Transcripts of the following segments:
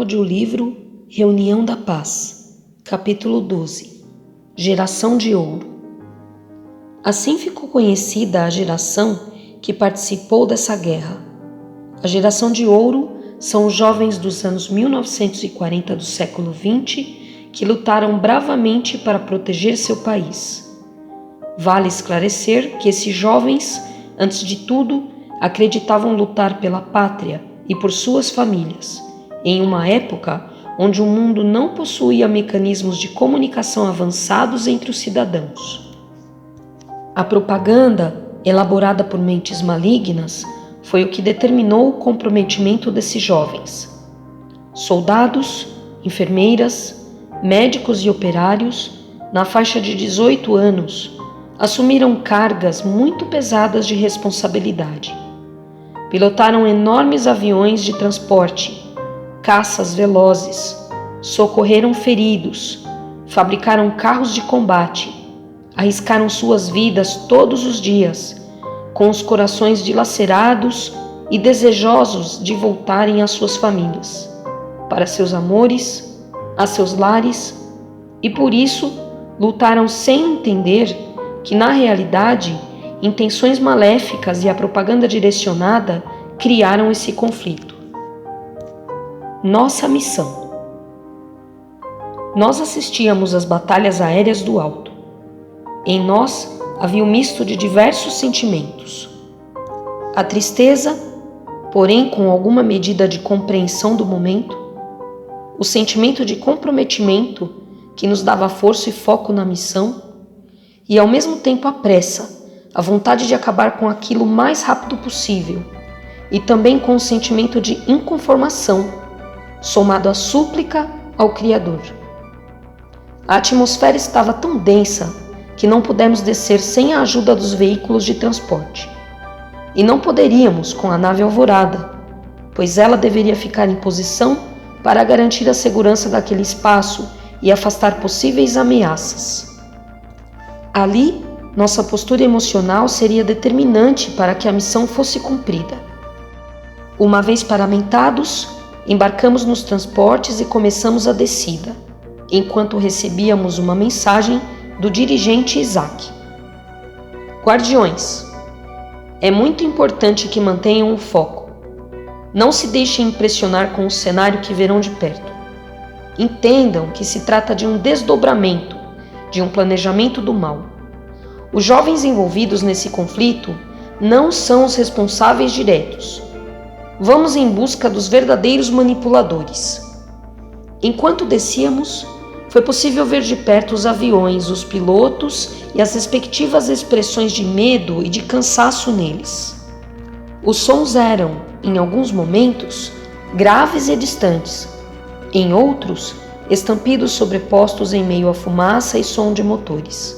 audiolivro Reunião da Paz, capítulo 12, Geração de Ouro. Assim ficou conhecida a geração que participou dessa guerra. A geração de ouro são os jovens dos anos 1940 do século XX que lutaram bravamente para proteger seu país. Vale esclarecer que esses jovens, antes de tudo, acreditavam lutar pela pátria e por suas famílias, em uma época onde o mundo não possuía mecanismos de comunicação avançados entre os cidadãos. A propaganda, elaborada por mentes malignas, foi o que determinou o comprometimento desses jovens. Soldados, enfermeiras, médicos e operários, na faixa de 18 anos, assumiram cargas muito pesadas de responsabilidade. Pilotaram enormes aviões de transporte, caças velozes, socorreram feridos, fabricaram carros de combate, arriscaram suas vidas todos os dias, com os corações dilacerados e desejosos de voltarem às suas famílias, para seus amores, a seus lares, e por isso lutaram sem entender que, na realidade, intenções maléficas e a propaganda direcionada criaram esse conflito. Nossa missão. Nós assistíamos às batalhas aéreas do alto. Em nós havia um misto de diversos sentimentos. A tristeza, porém com alguma medida de compreensão do momento, o sentimento de comprometimento que nos dava força e foco na missão, e ao mesmo tempo a pressa, a vontade de acabar com aquilo o mais rápido possível, e também com o sentimento de inconformação, somado à súplica ao Criador. A atmosfera estava tão densa que não pudemos descer sem a ajuda dos veículos de transporte. E não poderíamos com a nave Alvorada, pois ela deveria ficar em posição para garantir a segurança daquele espaço e afastar possíveis ameaças. Ali, nossa postura emocional seria determinante para que a missão fosse cumprida. Uma vez paramentados, embarcamos nos transportes e começamos a descida, enquanto recebíamos uma mensagem do dirigente Isaac. Guardiões, é muito importante que mantenham o foco. Não se deixem impressionar com o cenário que verão de perto. Entendam que se trata de um desdobramento, de um planejamento do mal. Os jovens envolvidos nesse conflito não são os responsáveis diretos. Vamos em busca dos verdadeiros manipuladores. Enquanto descíamos, foi possível ver de perto os aviões, os pilotos e as respectivas expressões de medo e de cansaço neles. Os sons eram, em alguns momentos, graves e distantes. Em outros, estampidos sobrepostos em meio à fumaça e som de motores.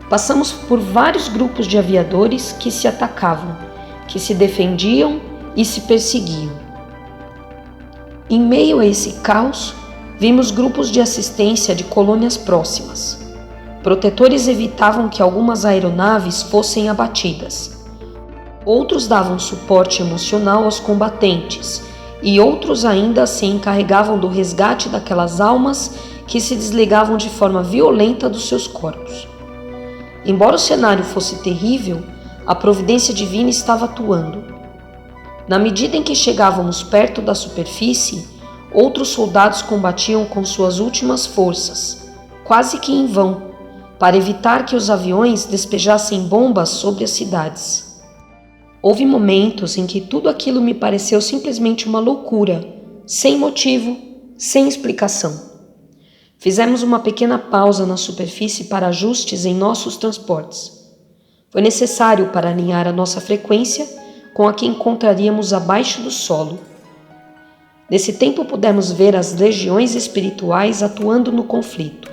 Passamos por vários grupos de aviadores que se atacavam, que se defendiam e se perseguiam. Em meio a esse caos, vimos grupos de assistência de colônias próximas. Protetores evitavam que algumas aeronaves fossem abatidas. Outros davam suporte emocional aos combatentes, e outros ainda se encarregavam do resgate daquelas almas que se desligavam de forma violenta dos seus corpos. Embora o cenário fosse terrível, a providência divina estava atuando. Na medida em que chegávamos perto da superfície, outros soldados combatiam com suas últimas forças, quase que em vão, para evitar que os aviões despejassem bombas sobre as cidades. Houve momentos em que tudo aquilo me pareceu simplesmente uma loucura, sem motivo, sem explicação. Fizemos uma pequena pausa na superfície para ajustes em nossos transportes. Foi necessário para alinhar a nossa frequência com a que encontraríamos abaixo do solo. Nesse tempo pudemos ver as legiões espirituais atuando no conflito.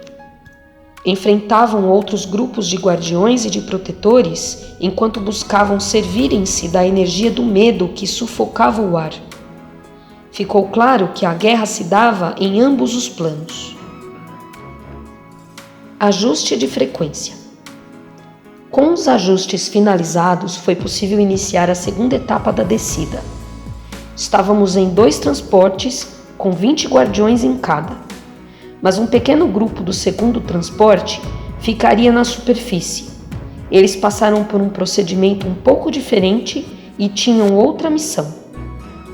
Enfrentavam outros grupos de guardiões e de protetores enquanto buscavam servirem-se da energia do medo que sufocava o ar. Ficou claro que a guerra se dava em ambos os planos. Ajuste de frequência. Com os ajustes finalizados, foi possível iniciar a segunda etapa da descida. Estávamos em 2 transportes com 20 guardiões em cada. Mas um pequeno grupo do segundo transporte ficaria na superfície. Eles passaram por um procedimento um pouco diferente e tinham outra missão.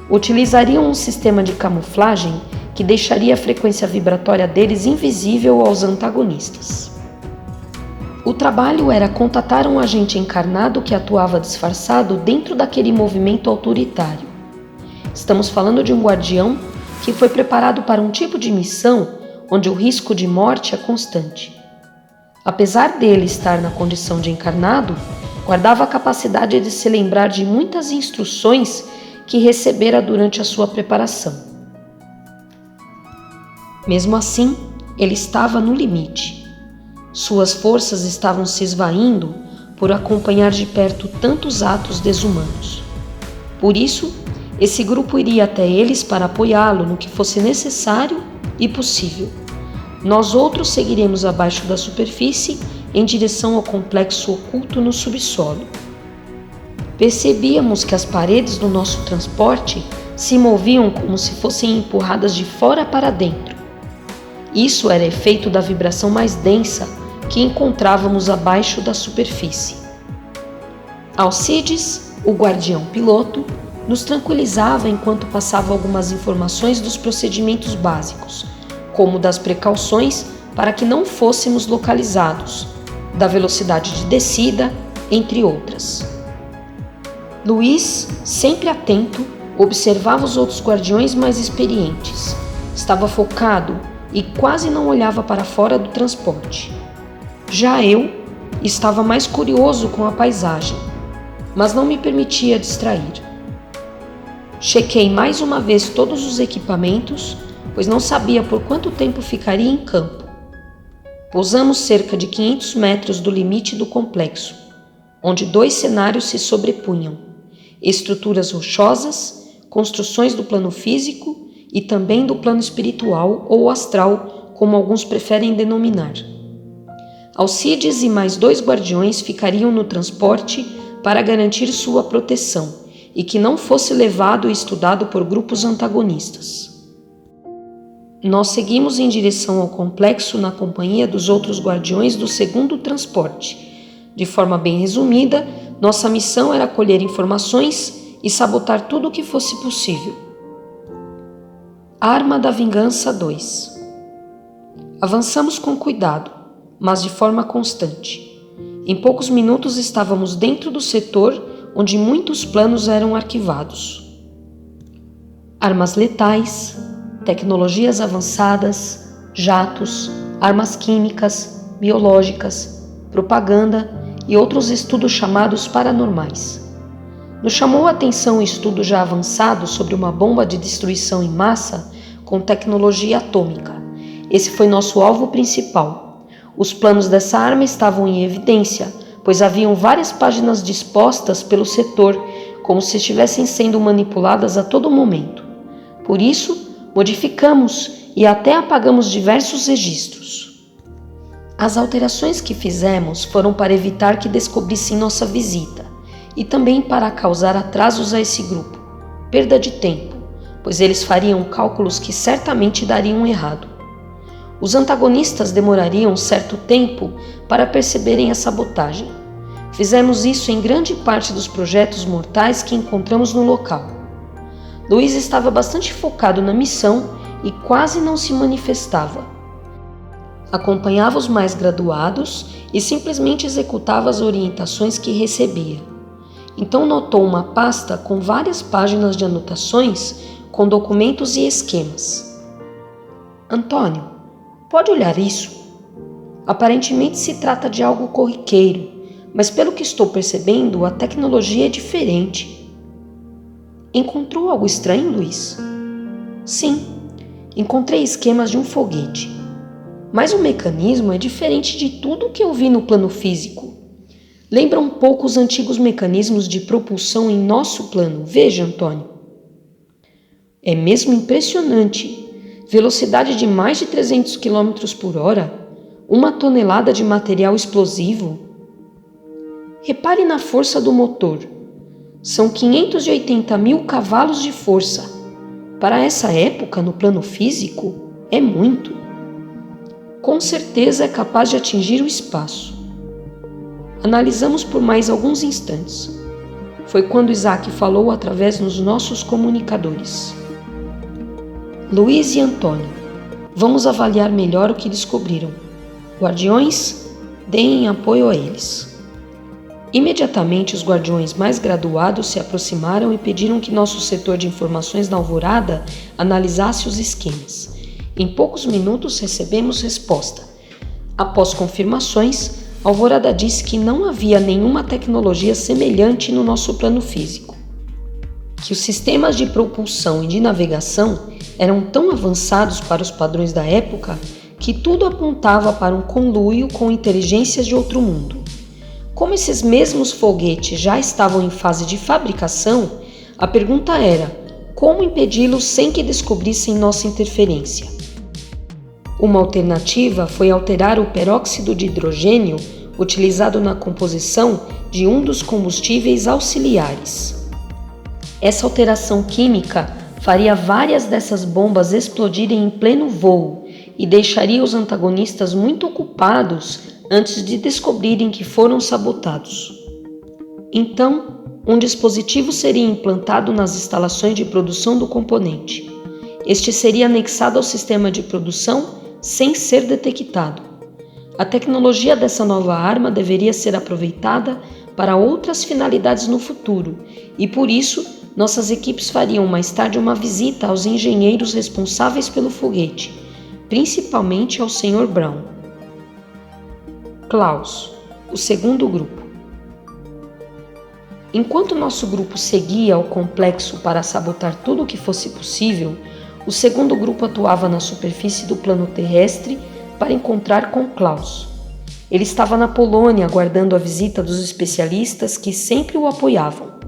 Utilizariam um sistema de camuflagem que deixaria a frequência vibratória deles invisível aos antagonistas. O trabalho era contatar um agente encarnado que atuava disfarçado dentro daquele movimento autoritário. Estamos falando de um guardião que foi preparado para um tipo de missão onde o risco de morte é constante. Apesar dele estar na condição de encarnado, guardava a capacidade de se lembrar de muitas instruções que recebera durante a sua preparação. Mesmo assim, ele estava no limite. Suas forças estavam se esvaindo por acompanhar de perto tantos atos desumanos. Por isso, esse grupo iria até eles para apoiá-lo no que fosse necessário e possível. Nós outros seguiremos abaixo da superfície em direção ao complexo oculto no subsolo. Percebíamos que as paredes do nosso transporte se moviam como se fossem empurradas de fora para dentro. Isso era efeito da vibração mais densa que encontrávamos abaixo da superfície. Alcides, o guardião piloto, nos tranquilizava enquanto passava algumas informações dos procedimentos básicos, como das precauções para que não fôssemos localizados, da velocidade de descida, entre outras. Luiz, sempre atento, observava os outros guardiões mais experientes. Estava focado e quase não olhava para fora do transporte. Já eu estava mais curioso com a paisagem, mas não me permitia distrair. Chequei mais uma vez todos os equipamentos, pois não sabia por quanto tempo ficaria em campo. Pousamos cerca de 500 metros do limite do complexo, onde 2 cenários se sobrepunham: estruturas rochosas, construções do plano físico e também do plano espiritual ou astral, como alguns preferem denominar. Alcides e mais 2 guardiões ficariam no transporte para garantir sua proteção e que não fosse levado e estudado por grupos antagonistas. Nós seguimos em direção ao complexo na companhia dos outros guardiões do segundo transporte. De forma bem resumida, nossa missão era colher informações e sabotar tudo o que fosse possível. Arma da Vingança 2. Avançamos com cuidado, mas de forma constante. Em poucos minutos estávamos dentro do setor onde muitos planos eram arquivados. Armas letais, tecnologias avançadas, jatos, armas químicas, biológicas, propaganda e outros estudos chamados paranormais. Nos chamou a atenção um estudo já avançado sobre uma bomba de destruição em massa com tecnologia atômica. Esse foi nosso alvo principal. Os planos dessa arma estavam em evidência, pois haviam várias páginas dispostas pelo setor, como se estivessem sendo manipuladas a todo momento. Por isso, modificamos e até apagamos diversos registros. As alterações que fizemos foram para evitar que descobrissem nossa visita e também para causar atrasos a esse grupo, perda de tempo, pois eles fariam cálculos que certamente dariam errado. Os antagonistas demorariam certo tempo para perceberem a sabotagem. Fizemos isso em grande parte dos projetos mortais que encontramos no local. Luiz estava bastante focado na missão e quase não se manifestava. Acompanhava os mais graduados e simplesmente executava as orientações que recebia. Então notou uma pasta com várias páginas de anotações com documentos e esquemas. Antônio, pode olhar isso? Aparentemente se trata de algo corriqueiro, mas pelo que estou percebendo, a tecnologia é diferente. Encontrou algo estranho, Luiz? Sim, encontrei esquemas de um foguete. Mas o mecanismo é diferente de tudo o que eu vi no plano físico. Lembra um pouco os antigos mecanismos de propulsão em nosso plano. Veja, Antônio. É mesmo impressionante. Velocidade de mais de 300 km por hora, 1 tonelada de material explosivo. Repare na força do motor. São 580 mil cavalos de força. Para essa época, no plano físico, é muito. Com certeza é capaz de atingir o espaço. Analisamos por mais alguns instantes. Foi quando Isaac falou através dos nossos comunicadores. Luiz e Antônio, vamos avaliar melhor o que descobriram. Guardiões, deem apoio a eles. Imediatamente, os guardiões mais graduados se aproximaram e pediram que nosso setor de informações da Alvorada analisasse os esquemas. Em poucos minutos recebemos resposta. Após confirmações, a Alvorada disse que não havia nenhuma tecnologia semelhante no nosso plano físico, que os sistemas de propulsão e de navegação eram tão avançados para os padrões da época que tudo apontava para um conluio com inteligências de outro mundo. Como esses mesmos foguetes já estavam em fase de fabricação, a pergunta era: como impedi-los sem que descobrissem nossa interferência? Uma alternativa foi alterar o peróxido de hidrogênio utilizado na composição de um dos combustíveis auxiliares. Essa alteração química faria várias dessas bombas explodirem em pleno voo e deixaria os antagonistas muito ocupados antes de descobrirem que foram sabotados. Então, um dispositivo seria implantado nas instalações de produção do componente. Este seria anexado ao sistema de produção sem ser detectado. A tecnologia dessa nova arma deveria ser aproveitada para outras finalidades no futuro e, por isso, nossas equipes fariam mais tarde uma visita aos engenheiros responsáveis pelo foguete, principalmente ao Sr. Brown. Klaus, o segundo grupo. Enquanto nosso grupo seguia ao complexo para sabotar tudo o que fosse possível, o segundo grupo atuava na superfície do plano terrestre para encontrar com Klaus. Ele estava na Polônia aguardando a visita dos especialistas que sempre o apoiavam.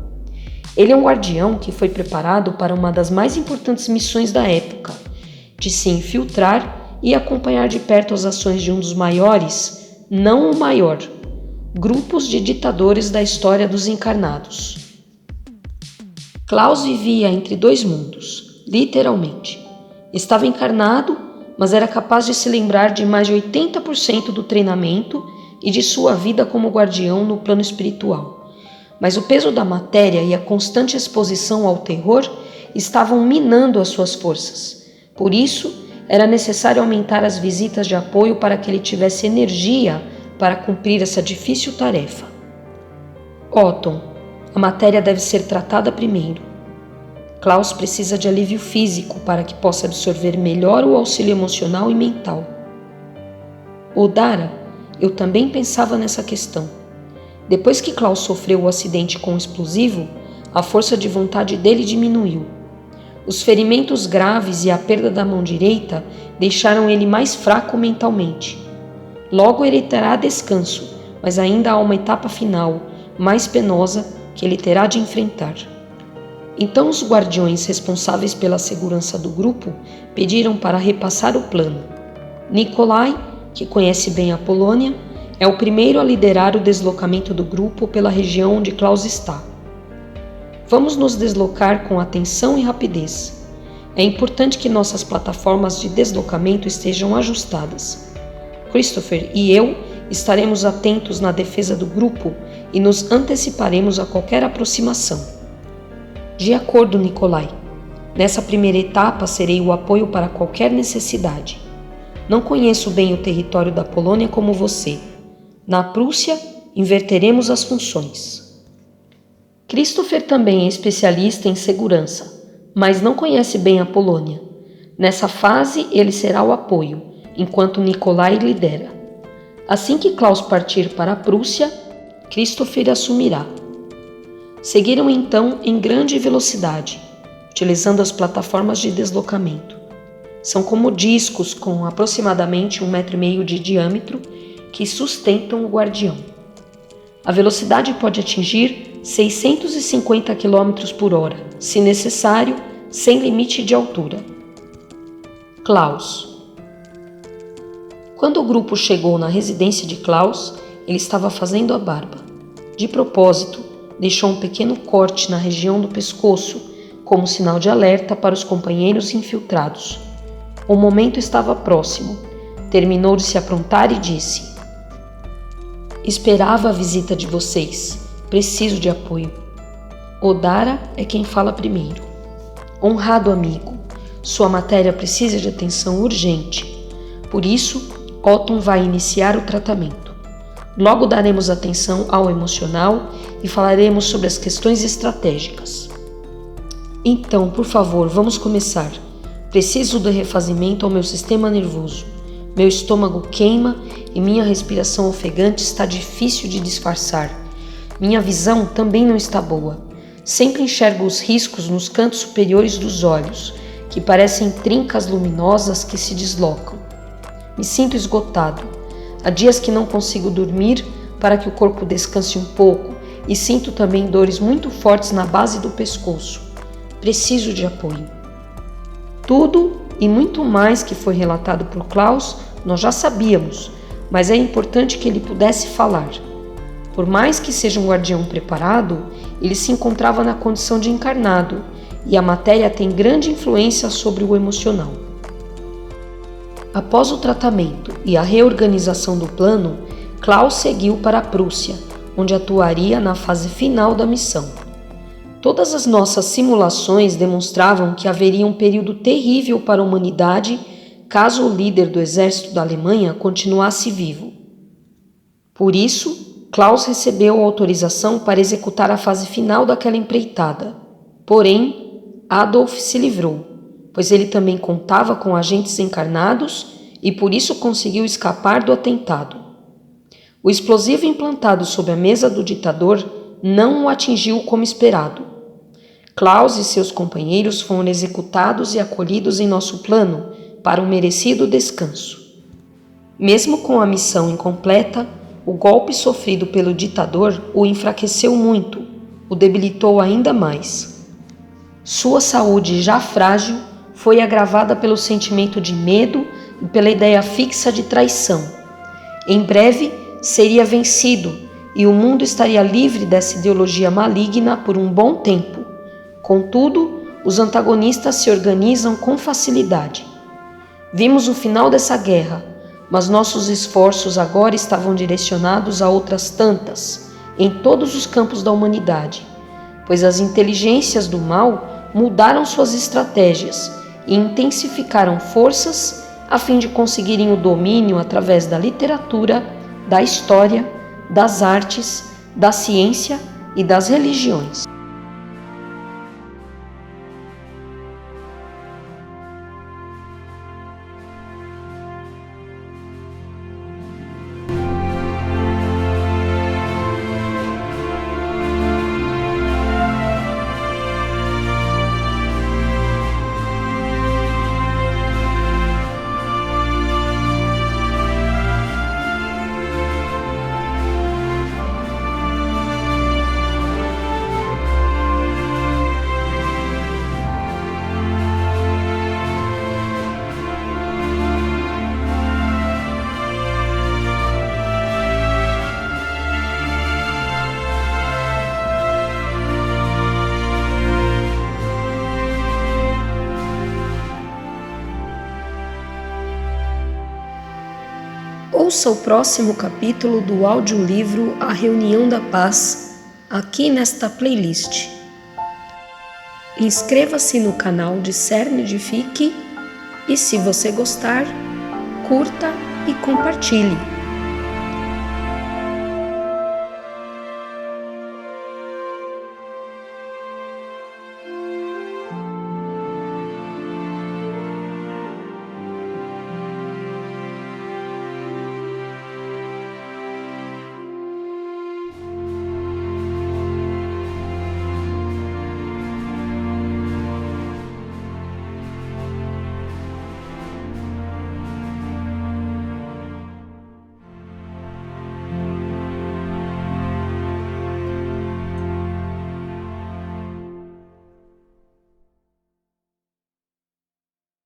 Ele é um guardião que foi preparado para uma das mais importantes missões da época, de se infiltrar e acompanhar de perto as ações de um dos maiores, não o maior, grupos de ditadores da história dos encarnados. Klaus vivia entre dois mundos, literalmente. Estava encarnado, mas era capaz de se lembrar de mais de 80% do treinamento e de sua vida como guardião no plano espiritual. Mas o peso da matéria e a constante exposição ao terror estavam minando as suas forças. Por isso, era necessário aumentar as visitas de apoio para que ele tivesse energia para cumprir essa difícil tarefa. Otton, a matéria deve ser tratada primeiro. Klaus precisa de alívio físico para que possa absorver melhor o auxílio emocional e mental. Odara, eu também pensava nessa questão. Depois que Klaus sofreu o acidente com o explosivo, a força de vontade dele diminuiu. Os ferimentos graves e a perda da mão direita deixaram ele mais fraco mentalmente. Logo ele terá descanso, mas ainda há uma etapa final, mais penosa, que ele terá de enfrentar. Então os guardiões responsáveis pela segurança do grupo pediram para repassar o plano. Nikolai, que conhece bem a Polônia, é o primeiro a liderar o deslocamento do grupo pela região onde Klaus está. Vamos nos deslocar com atenção e rapidez. É importante que nossas plataformas de deslocamento estejam ajustadas. Christopher e eu estaremos atentos na defesa do grupo e nos anteciparemos a qualquer aproximação. De acordo, Nikolai. Nessa primeira etapa serei o apoio para qualquer necessidade. Não conheço bem o território da Polônia como você. Na Prússia, inverteremos as funções. Christopher também é especialista em segurança, mas não conhece bem a Polônia. Nessa fase, ele será o apoio, enquanto Nikolai lidera. Assim que Klaus partir para a Prússia, Christopher assumirá. Seguiram então em grande velocidade, utilizando as plataformas de deslocamento. São como discos com aproximadamente 1,5 metro de diâmetro que sustentam o guardião. A velocidade pode atingir 650 km por hora, se necessário, sem limite de altura. Klaus. Quando o grupo chegou na residência de Klaus, ele estava fazendo a barba. De propósito, deixou um pequeno corte na região do pescoço, como sinal de alerta para os companheiros infiltrados. O momento estava próximo. Terminou de se aprontar e disse: "Esperava a visita de vocês. Preciso de apoio." Odara é quem fala primeiro. "Honrado amigo, sua matéria precisa de atenção urgente. Por isso, Otton vai iniciar o tratamento. Logo daremos atenção ao emocional e falaremos sobre as questões estratégicas." "Então, por favor, vamos começar. Preciso de refazimento ao meu sistema nervoso. Meu estômago queima e minha respiração ofegante está difícil de disfarçar. Minha visão também não está boa. Sempre enxergo os riscos nos cantos superiores dos olhos, que parecem trincas luminosas que se deslocam. Me sinto esgotado. Há dias que não consigo dormir para que o corpo descanse um pouco e sinto também dores muito fortes na base do pescoço. Preciso de apoio." Tudo e muito mais que foi relatado por Klaus nós já sabíamos, mas é importante que ele pudesse falar. Por mais que seja um guardião preparado, ele se encontrava na condição de encarnado, e a matéria tem grande influência sobre o emocional. Após o tratamento e a reorganização do plano, Klaus seguiu para a Prússia, onde atuaria na fase final da missão. Todas as nossas simulações demonstravam que haveria um período terrível para a humanidade caso o líder do exército da Alemanha continuasse vivo. Por isso, Klaus recebeu autorização para executar a fase final daquela empreitada. Porém, Adolf se livrou, pois ele também contava com agentes encarnados e por isso conseguiu escapar do atentado. O explosivo implantado sob a mesa do ditador não o atingiu como esperado. Klaus e seus companheiros foram executados e acolhidos em nosso plano para um merecido descanso. Mesmo com a missão incompleta, o golpe sofrido pelo ditador o enfraqueceu muito, o debilitou ainda mais. Sua saúde, já frágil, foi agravada pelo sentimento de medo e pela ideia fixa de traição. Em breve, seria vencido e o mundo estaria livre dessa ideologia maligna por um bom tempo. Contudo, os antagonistas se organizam com facilidade. Vimos o final dessa guerra, mas nossos esforços agora estavam direcionados a outras tantas, em todos os campos da humanidade, pois as inteligências do mal mudaram suas estratégias e intensificaram forças a fim de conseguirem o domínio através da literatura, da história, das artes, da ciência e das religiões. Ouça o próximo capítulo do audiolivro A Reunião da Paz, aqui nesta playlist. Inscreva-se no canal Discerne Edifique e, se você gostar, curta e compartilhe.